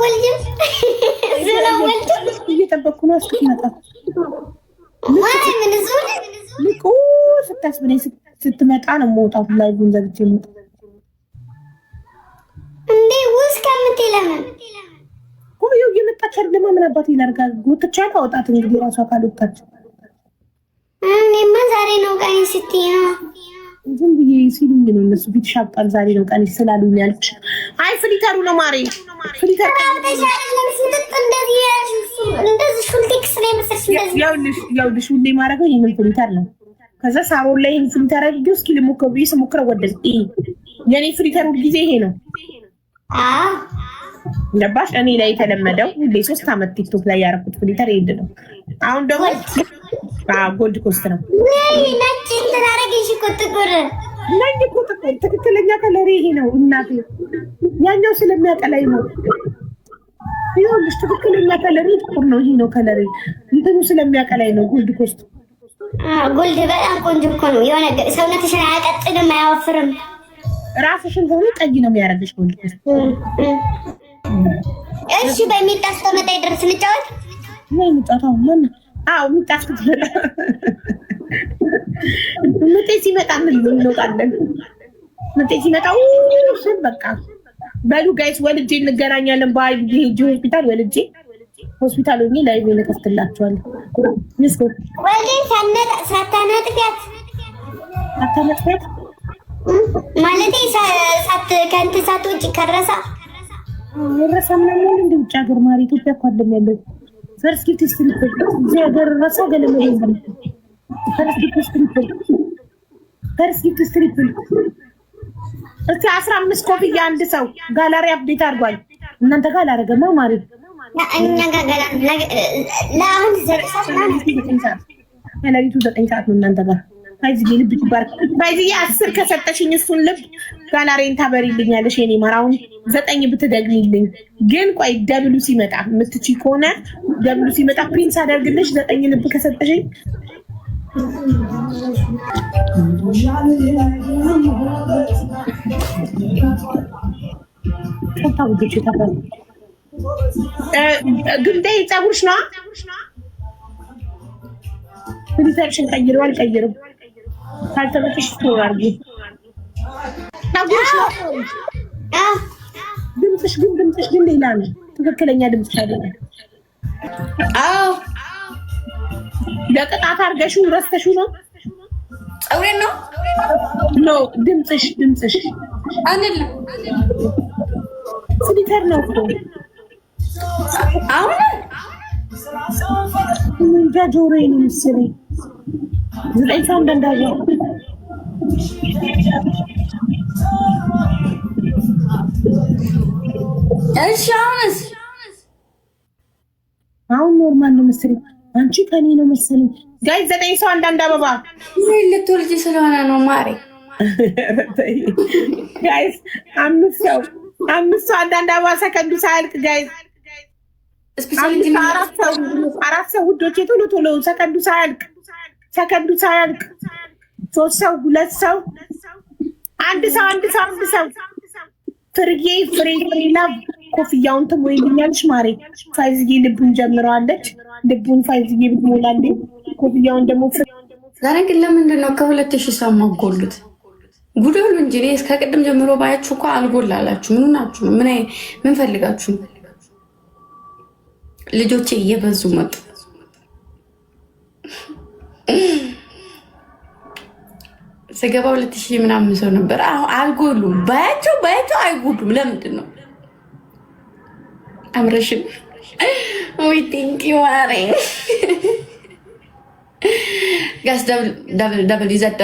ወልጅም ስለወልድ እየጠበቅኩ ነው እስክትመጣ። ምን ዙር ልቁ ስታስብለኝ ስትመጣ ነው የምወጣው። ላይቡን ዘግቼ የምወጣ እንዴ ውስጥ ከምትለምን ቆየው እየመጣች አይደለም። ምን አባቴ ላድርጋት? ጎትቻ አወጣት እንግዲህ ራሷ ካልወጣች። እኔማ ዛሬ ነው ቀን ስትይ ነው ዝም ብዬ ሲሉኝ ነው እነሱ ፊት ሻብጣል። ዛሬ ነው ቀን ስላሉኝ ያልኩሽ። አይ ፍሊተሩ ነው ማሬ፣ ፍሊተር ያውልሽ ሁሌ ማድረገው ይህንን ፍሊተር ነው። ከዛ ሳሮን ላይ ይህን ፍሊተር አድርጌው እስኪ ልሞክረው ብዬ ስሞክረው ወደዝ የኔ ፍሊተር ሁልጊዜ ይሄ ነው። ገባሽ? እኔ ላይ የተለመደው ሁሌ 3 ዓመት ቲክቶክ ላይ ያደረኩት ፍሊተር ይሄድ ነው። አሁን ደግሞ ጎልድ ኮስት ነው። ትክክለኛ ከለሬ ይሄ ነው እናቴ። ያኛው ስለሚያቀላይ ነው። ይኸውልሽ ትክክለኛ ከለሬ ጥቁር ነው። ይሄ ነው ከለሬ። እንትኑ ስለሚያቀላይ ነው። ጎልድ ኮስት ጎልድ በጣም ቆንጆ እኮ ነው። የሆነ ሰውነትሽን አያቀጥልም፣ አያወፍርም። ራስሽን ሆኖ ቀይ ነው የሚያደርግሽ ጎልድ ኮስት። እሺ በሚጣስተመጣ ድረስ እንጫወት ነው የሚጣታው ምን? አዎ የሚጣፍጥ ምጤ ሲመጣ ምን እንወጣለን? ምጤ ሲመጣ እሱን በቃ በሉ ጋይስ ወልጄ እንገናኛለን። ባይ ሄጂ ሆስፒታል ሆኜ ላይቭ እከፍትላችኋለሁ። ምስኮ ወልጄ ሳታነጥፊያት ማለቴ ከእንት ሳትወጪ ከረሳ ምናምን እንደ ውጭ ሀገር ማሪ ኢትዮጵያ እኮ አይደለም ያለው። ፈርስት ጊፍት ስትሪፕ እዚህ ሀገር ረሳ ገለመ ይዘን ፈርስት ጊፍት ስትሪፕ እስቲ 15 ኮፍያ አንድ ሰው ጋላሪ አፕዴት አድርጓል። እናንተ ጋር አላደረገም ማሪ እኛ ጋር ለአሁን 9 ሰዓት ለሊቱ 9 ሰዓት ነው እናንተ ጋር። አይዝዬ ልብ ይባርክ። ባይዝዬ 10 ከሰጠሽኝ እሱን ልብ ጋላሪን ታበሪልኛለሽ። የኔ ማራውን 9 ብትደግሚልኝ ግን ቆይ ደብሉ ሲመጣ ምትቺ ከሆነ ደብሉ ሲመጣ ፕሪንስ አደርግልሽ 9 ልብ ከሰጠሽኝ። ግንዴ ፀጉርሽ ነዋ። ፍሊተርሽን ቀይረው አልቀይርም ካልተመቸሽ ትወራርጊ። ድምፅሽ ግን ሌላ ነው። ትክክለኛ ድምፅሽ አይደለም። አዎ ለቅጣት አድርገሽው ረስተሽው ነው። ፀጉሬን ነው ኖ ድምፅሽ አይደለም። ፍሊተር ነው እኮ አሁን እንጃ ጆሮዬ ነው መሰለኝ 9 ሰዓት እንደዛ። እሺ አሁን ኖርማል ነው መሰለኝ። አንቺ ከኔ ነው መሰለኝ። ጋይ 9 ሰው አንዳንድ አበባ ልትወልጂ ስለሆነ ነው ማሬ። ጋይስ 5 ሰው አንዳንድ አበባ ሰከንዱ ሳያልቅ ጋይስ አራት ሰው ውዶቼ ቶሎ ሰከንዱ ሳያልቅ 3 ሰው 2 ሰው 1 ሰው ፍርዬ ላቭ ኮፍያውን ትሞይልኛለሽ ማሬ። ፋይዝዬ ልቡን ጀምረዋለች። ልቡን ፋይዝዬ ብትሞላልኝ ኮፍያውን ደግሞ ዛሬ ግን ለምንድን ነው ከ2000 ሰው ማጎሉት? ጉድ ሁሉ እንጂ እኔ እስከ ቅድም ጀምሮ ባያችሁ እኮ አልጎላላችሁ። ምን ናችሁ? ምን ፈልጋችሁ? ልጆቼ እየበዙ መጡ። ስገባ 2000 ምናምን ሰው ነበር። አልጎሉም። ባያቸው አይጎሉም። ለምንድን ነው አምረሽን ወይ ቲንኪ ማሬ ጋስ ደብል ይዘት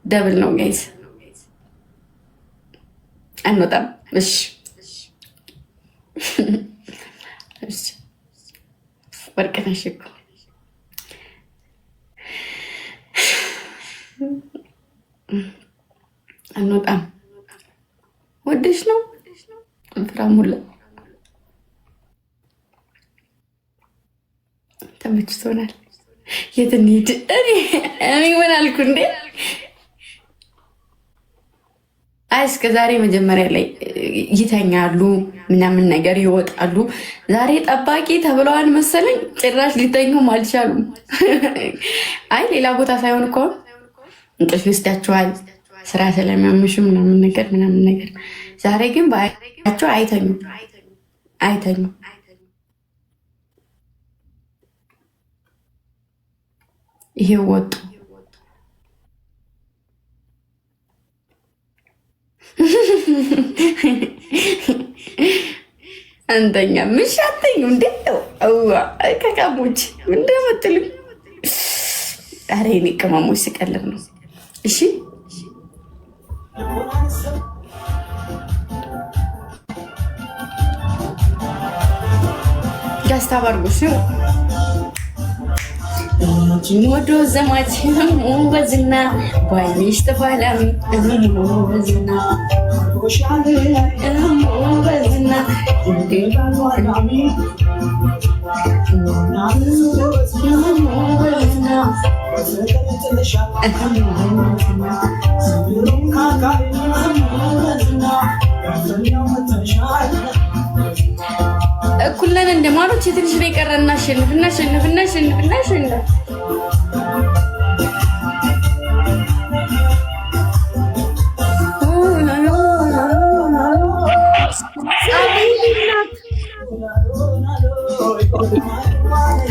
ደብል ነው ጋይስ። አንወጣም። እሺ ወርቅነሽ እኮ አንወጣም። ወደሽ ነው ፍራሙላ ተመችቶናል። የት እንሂድ? እኔ ምን አልኩ እንዴ? አይ እስከ ዛሬ መጀመሪያ ላይ ይተኛሉ ምናምን ነገር ይወጣሉ። ዛሬ ጠባቂ ተብለዋል መሰለኝ ጭራሽ ሊተኙም አልቻሉም። አይ ሌላ ቦታ ሳይሆን እኮ እንቅልፍ ይወስዳቸዋል ስራ ስለሚያምሹ ምናምን ነገር። ዛሬ ግን ባያቸው አይተኙም። ይሄ ወጡ። አንተኛ ምሻተኝ እንዴት ነው? ከቀሞች እንደምትሉ ኧረ የኔ ቅመሞች ስቀልብ ነው። እሺ ደስታ ባርጎሽ ወዶ ዘማች በዝና ባይሽ ተፋላሚ በዝና በዝና እኩለን እንደማሮች የትንሽ ነው የቀረና እናሸንፍ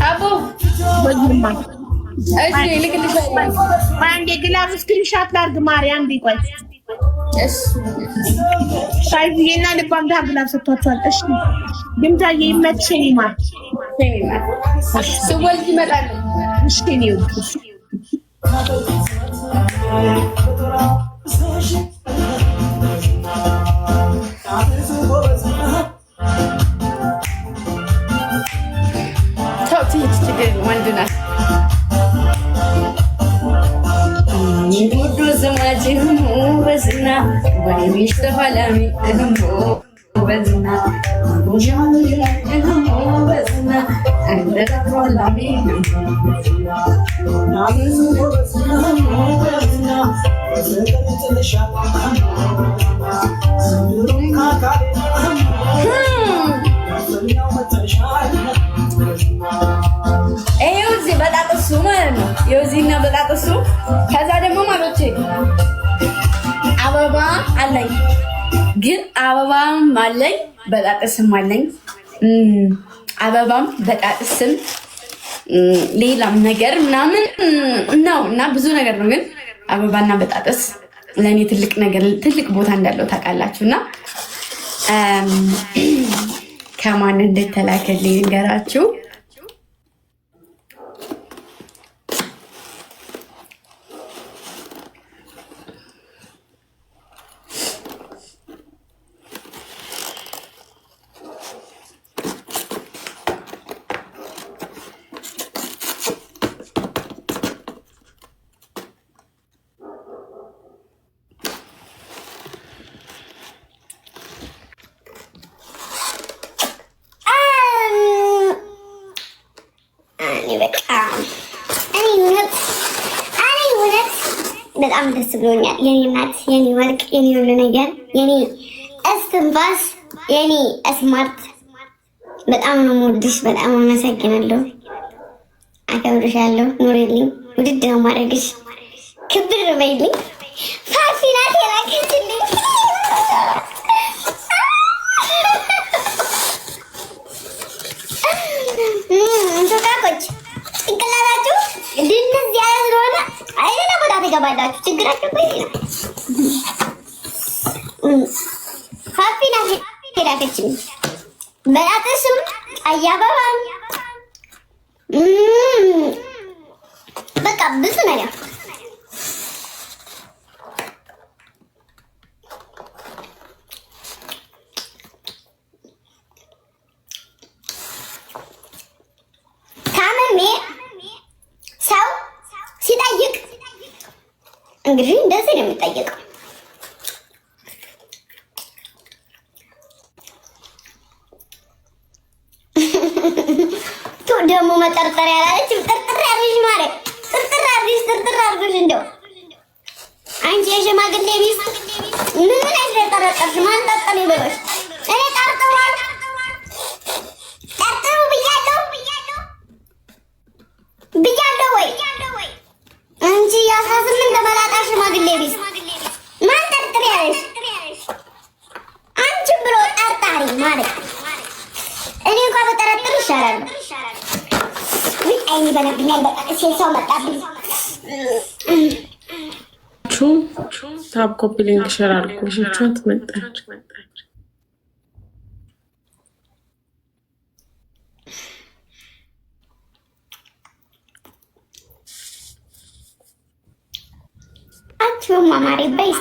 አቦ እሺ ልክልሻለሁ። አንዴ ግላብ ስክሪንሻት ላድርግ ማርያም ቢቆይ እሺ ሳይዝዬና ልባም ዳር ግላብ ሰጥቷቸዋል። እሺ ድምታዬ ይመችሽኝ ይማር ስወልድ ይመጣል። እሺ ነው በዝና ባይሽ ተፋላሚ በዝና በዝና እንደራላሚ እዚህ በጣጥሱ ማለት ነው። የዚህና በጣጥሱ ከዛ ደግሞ ማለች አበባ አለኝ ግን አበባም አለኝ በጣጥስም አለኝ። አበባም በጣጥስም ሌላም ነገር ምናምን ነው እና ብዙ ነገር ነው። ግን አበባና በጣጥስ ለእኔ ትልቅ ነገር ትልቅ ቦታ እንዳለው ታውቃላችሁ። እና ከማን እንደተላከልኝ ንገራችሁ። በጣም ደስ ብሎኛል። የኔ እናት፣ የኔ ወርቅ፣ የኔ ሁሉ ነገር፣ የኔ እስትንፋስ፣ የኔ ስማርት በጣም ነው የምወድሽ። በጣም አመሰግናለሁ። አከብርሻለሁ። ኑሪልኝ። ውድድ ነው ማድረግሽ። ክብር በይልኝ። ፋፊ ናት የላከችልኝ። እንቶቃቆች ጭንቅላታችሁ ድንዝ ያለ ስለሆነ አይደለ ቦታ ትገባላችሁ። ችግራችሁ ቆይ ነው። ፋፊ ናት የላከችልኝ። በጣጥስም ቀይ አበባም በቃ ብዙ ነገር ታመሜ ሰው ሲጠይቅ እንግዲህ እንደዚህ ነው የሚጠየቀው። ደግሞ መጠርጠር ያላለችም ጥርጥር ያርግሽ ማለት ጥርጥር አርግሽ እንደው አንቺ የሽማግሌ ሚስት ምን አይደረጠረጠሽ ማን ጠጠለ ይበልሽ እኔ ጠርጥሯል ጠርጥሩ ብያለሁ ወይ አንቺ የ18 ተመላጣ ሽማግሌ ቢስ ማን ጠርጥር ያለሽ አንቺ ብሎ ጠርጣሪ ማለት እኔ እንኳን በጠረጥር ይሻላል ምን አይኒ በነብኛል በቃ ሰው መጣብኝ ታብ ኮፒ ሊንክ ሼር አድርጉ። ልጆቿን ትመጣች አንቺው ማማሪ በይስ